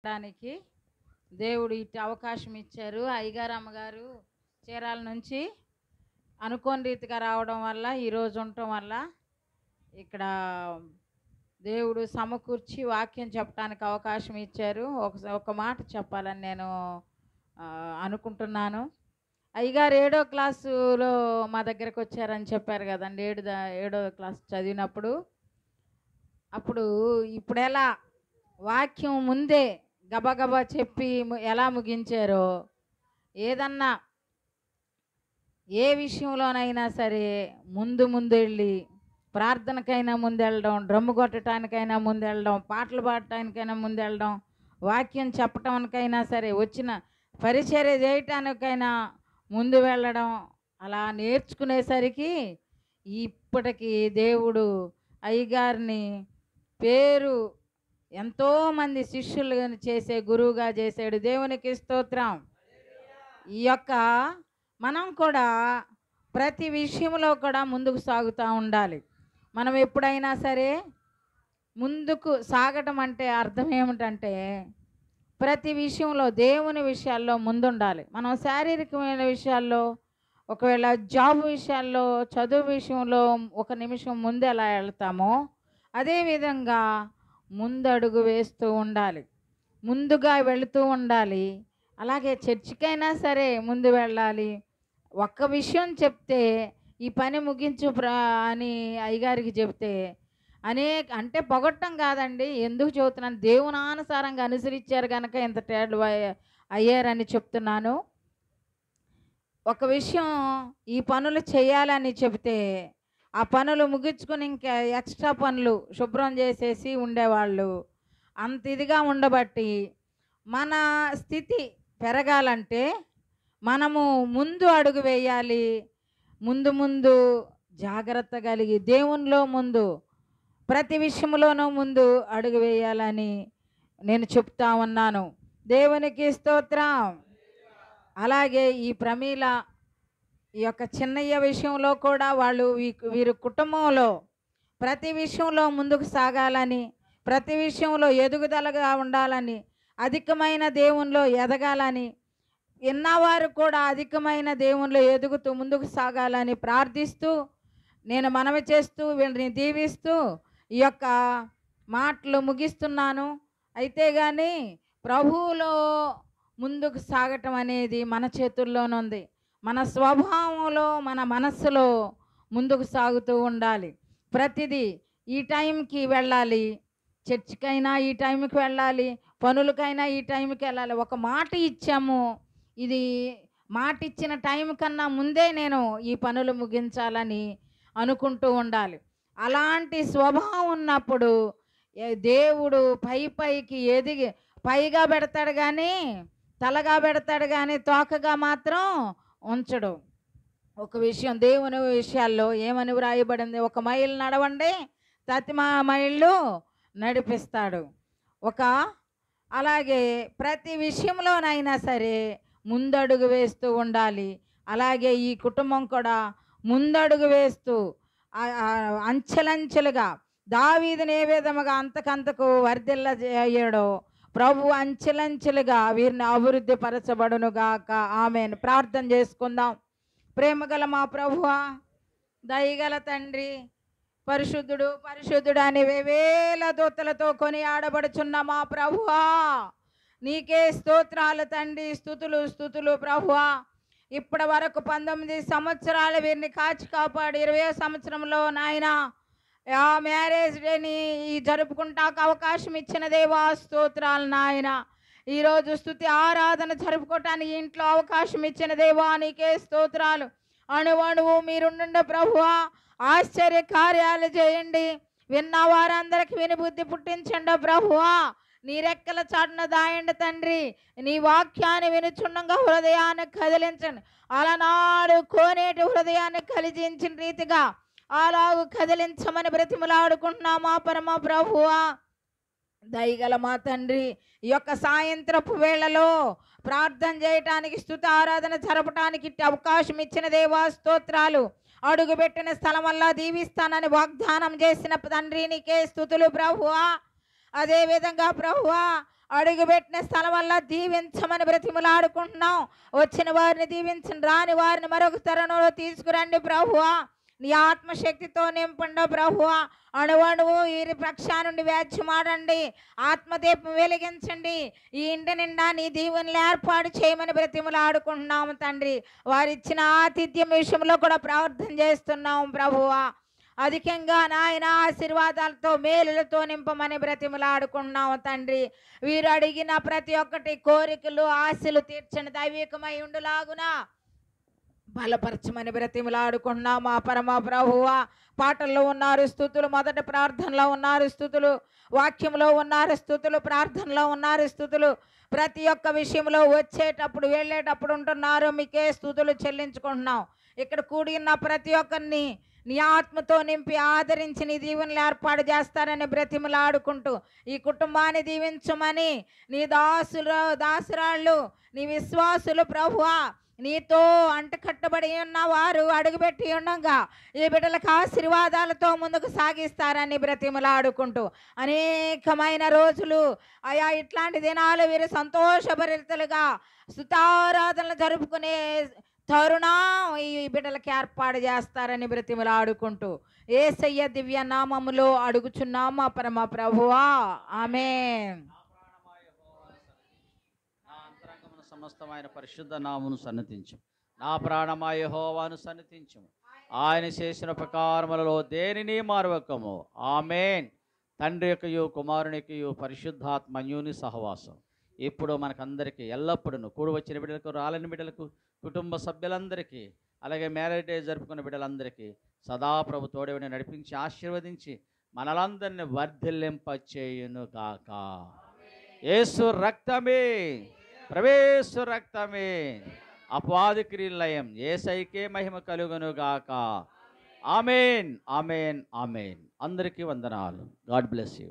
డానికి దేవుడు ఇటు అవకాశం ఇచ్చారు. అయ్యగారు అమ్మగారు చీరాల నుంచి అనుకోని రీతిగా రావడం వల్ల ఈరోజు ఉండటం వల్ల ఇక్కడ దేవుడు సమకూర్చి వాక్యం చెప్పడానికి అవకాశం ఇచ్చారు. ఒక మాట చెప్పాలని నేను అనుకుంటున్నాను. అయ్యగారు 7వ క్లాసులో మా దగ్గరకు వచ్చారని చెప్పారు కదండి. 7వ క్లాస్ చదివినప్పుడు అప్పుడు ఇప్పుడు ఎలా వాక్యం ముందే గబగబా చెప్పి ఎలా ముగించారో, ఏదన్నా ఏ విషయంలోనైనా సరే ముందు వెళ్ళి ప్రార్థనకైనా ముందెళ్ళడం, డ్రమ్ము కొట్టడానికైనా ముందెళ్ళడం, పాటలు పాడటానికైనా ముందెళ్ళడం, వాక్యం చెప్పటానికైనా సరే, వచ్చిన పరిచర్య చేయటానికైనా ముందు వెళ్ళడం, అలా నేర్చుకునేసరికి ఇప్పటికి దేవుడు అయ్యగారిని పేరు ఎంతోమంది శిష్యులను చేసే గురువుగా చేశాడు. దేవునికి స్తోత్రం. ఈ యొక్క మనం కూడా ప్రతి విషయంలో కూడా ముందుకు సాగుతూ ఉండాలి. మనం ఎప్పుడైనా సరే ముందుకు సాగటం అంటే అర్థం ఏమిటంటే ప్రతి విషయంలో దేవుని విషయాల్లో ముందుండాలి. మనం శారీరకమైన విషయాల్లో, ఒకవేళ జాబ్ విషయాల్లో, చదువు విషయంలో ఒక నిమిషం ముందు ఎలా వెళ్తామో అదేవిధంగా ముందడుగు వేస్తూ ఉండాలి, ముందుగా వెళుతూ ఉండాలి. అలాగే చర్చికైనా సరే ముందు వెళ్ళాలి. ఒక్క విషయం చెప్తే ఈ పని ముగించు అని అయ్యగారికి చెప్తే అంటే పొగట్టం కాదండి, ఎందుకు చెబుతున్నాను, దేవునానుసారంగా అనుసరించారు కనుక ఇంత టేళ్ళు అయ్యారని చెప్తున్నాను. ఒక విషయం ఈ పనులు చేయాలని చెబితే ఆ పనులు ముగించుకొని ఇంకా ఎక్స్ట్రా పనులు శుభ్రం చేసేసి ఉండేవాళ్ళు. అంత ఇదిగా ఉండబట్టి మన స్థితి పెరగాలంటే మనము ముందు అడుగు వేయాలి. ముందు జాగ్రత్త కలిగి దేవునిలో ముందు ప్రతి విషయంలోనూ ముందు అడుగు వేయాలని నేను చెప్తా ఉన్నాను. దేవునికి స్తోత్రం. అలాగే ఈ ప్రమీల ఈ యొక్క చిన్నయ్య విషయంలో కూడా వీరి కుటుంబంలో ప్రతి విషయంలో ముందుకు సాగాలని, ప్రతి విషయంలో ఎదుగుదలగా ఉండాలని, అధికమైన దేవునిలో ఎదగాలని, విన్నవారు కూడా అధికమైన దేవునిలో ఎదుగుతూ ముందుకు సాగాలని ప్రార్థిస్తూ నేను మనవి చేస్తూ వీళ్ళని దీవిస్తూ ఈ యొక్క మాటలు ముగిస్తున్నాను. అయితే కానీ ప్రభువులో ముందుకు సాగటం అనేది మన చేతుల్లోనుంది. మన స్వభావంలో, మన మనస్సులో ముందుకు సాగుతూ ఉండాలి. ప్రతిదీ ఈ టైంకి వెళ్ళాలి, చర్చికైనా ఈ టైంకి వెళ్ళాలి, పనులకైనా ఈ టైంకి వెళ్ళాలి. ఒక మాట ఇచ్చాము, ఇది మాట ఇచ్చిన టైం కన్నా ముందే నేను ఈ పనులు ముగించాలని అనుకుంటూ ఉండాలి. అలాంటి స్వభావం ఉన్నప్పుడు దేవుడు పైకి ఎదిగి పైగా పెడతాడు కానీ, తలగా పెడతాడు కానీ తోకగా మాత్రం ఉంచడు. ఒక విషయం దేవుని విషయాల్లో ఏమని వ్రాయబడింది, 1 మైలు నడవండి, మైళ్ళు నడిపిస్తాడు. అలాగే ప్రతి విషయంలోనైనా సరే ముందడుగు వేస్తూ ఉండాలి. అలాగే ఈ కుటుంబం కూడా ముందడుగు వేస్తూ అంచెలంచెలుగా దావీదుని ఏ విధముగా అంతకంతకు వర్ధిల్ల అయ్యాడో ప్రభు అంచెలంచెలుగా వీరిని అభివృద్ధి పరచబడును గాక. ఆమేన్. ప్రార్థన చేసుకుందాం. ప్రేమగల మా ప్రభువా, దయగల తండ్రి, పరిశుద్ధుడు పరిశుద్ధుడు అని వేవేల దూతలతో కొని ఆడబడుచున్న మా ప్రభువా, నీకే స్తోత్రాలు తండ్రి. స్తుతులు ప్రభువా. ఇప్పటి వరకు 19 సంవత్సరాలు వీరిని కాచి కాపాడు 20వ సంవత్సరంలో నాయన ఆ మ్యారేజ్ డేని జరుపుకుంటాకు అవకాశం ఇచ్చిన దేవా స్తోత్రాలు నాయన. ఈరోజు స్తుతి ఆరాధన జరుపుకోవటానికి ఇంట్లో అవకాశం ఇచ్చిన దేవా నీకే స్తోత్రాలు. అణువణువు మీరుండండి ప్రభువా, ఆశ్చర్య కార్యాలు చేయండి. విన్న వారందరికి వినిబుద్ధి పుట్టించండి ప్రభువా. నీ రెక్కల చాటున దాయండి తండ్రి. నీ వాక్యాన్ని వినుచుండగా హృదయాన్ని కదిలించండి. అలనాడు కోనేటి హృదయాన్ని కలిగించిన రీతిగా అలాగూ కదిలించమని బ్రతిమలాడుకుంటున్నామా పరమ ప్రభువా. దయగల మా తండ్రి, ఈ యొక్క సాయంత్రపు వేళలో ప్రార్థన చేయటానికి, స్తుతి ఆరాధన జరపటానికి అవకాశం ఇచ్చిన దేవా స్తోత్రాలు. అడుగుపెట్టిన స్థలం వల్ల దీవిస్తానని వాగ్దానం చేసిన తండ్రి నీకే స్తుతులు ప్రభువా. అదేవిధంగా ప్రభువా అడుగుపెట్టిన స్థలం వల్ల దీవించమని బ్రతిమలాడుకుంటున్నాం. వచ్చిన వారిని దీవించండి, రాని వారిని మరొక తరుణంలో తీసుకురండి ప్రభువా. నీ ఆత్మశక్తితో నింపండి ప్రభువా. అణువణువు ఈ పక్షా నుండి వ్యాధ్యమాడండి, ఆత్మదీపం వెలిగించండి. ఈ ఇంటి నిండా నీ దీవెనలు ఏర్పాటు చేయమని బ్రతిమలాడుకుంటున్నాము తండ్రి. వారిచ్చిన ఆతిథ్యం విషయంలో కూడా ప్రార్థన చేస్తున్నాం ప్రభువా. అధికంగా నాయన ఆశీర్వాదాలతో మేలులతో నింపమని బ్రతిమలాడుకుంటున్నాము తండ్రి. వీరు అడిగిన ప్రతి ఒక్కటి కోరికలు ఆశలు తీర్చని దైవికమై ఉండులాగున బలపరచమని బ్రతిమలాడుకుంటున్నాం మా పరమ ప్రభువా. పాటల్లో ఉన్నారు స్తుతులు, మొదటి ప్రార్థనలో ఉన్నారు స్తుతులు, వాక్యంలో ఉన్నారు స్తుతులు, ప్రార్థనలో ఉన్నారు స్తుతులు. ప్రతి ఒక్క విషయంలో వచ్చేటప్పుడు వెళ్ళేటప్పుడు ఉంటున్నారు. మీకే స్తుతులు చెల్లించుకుంటున్నాం. ఇక్కడ కూడి ఉన్న ప్రతి ఒక్కరిని నీ ఆత్మతో నింపి ఆదరించి నీ దీవెనలు ఏర్పాటు చేస్తారని బ్రతిమలాడుకుంటూ ఈ కుటుంబాన్ని దీవించమని నీ దాసురాళ్ళు నీ విశ్వాసులు ప్రభువా నీతో అంటకట్టబడి ఉన్న వారు అడుగుపెట్టి ఉండగా ఈ బిడ్డలకు ఆశీర్వాదాలతో ముందుకు సాగిస్తారని బ్రతిమలాడుకుంటూ అనేకమైన రోజులు అయా ఇట్లాంటి దినాలు వీరు సంతోషభరితలుగా స్తుతారాధనలు జరుపుకునే తరుణం ఈ బిడ్డలకి ఏర్పాటు చేస్తారని బ్రతిమలాడుకుంటూ యేసయ్య దివ్య నామములో అడుగుచున్నాం మా పరమ ప్రభువా, ఆమేన్. సమస్తమైన పరిశుద్ధ నామమును సన్నతించు. నా ప్రాణమా యెహోవాను సన్నతించు. ఆయన చేసిన ప్రకారములలో దేనిని మారవకము. ఆమేన్. తండ్రి యొక్కయు కుమారుని యొక్కయు పరిశుద్ధాత్మన్యుని సహవాసం ఇప్పుడు మనకందరికీ ఎల్లప్పుడూ కూడి వచ్చిన బిడ్డలకు, రాలని బిడ్డలకు, కుటుంబ సభ్యులందరికీ, అలాగే మ్యారేజ్ డే జరుపుకున్న బిడ్డలందరికీ సదా ప్రభు తోడేవిని నడిపించి ఆశీర్వదించి మనలందరినీ వర్ధిల్లింపచేయును గాక. యేసు రక్తమే, ప్రవేశు రక్తమే అపవాది క్రియలయం, యేసయ్యకే మహిమ కలుగును గాక. ఆమేన్, ఆమేన్, ఆమేన్. అందరికీ వందనాలు. God bless you.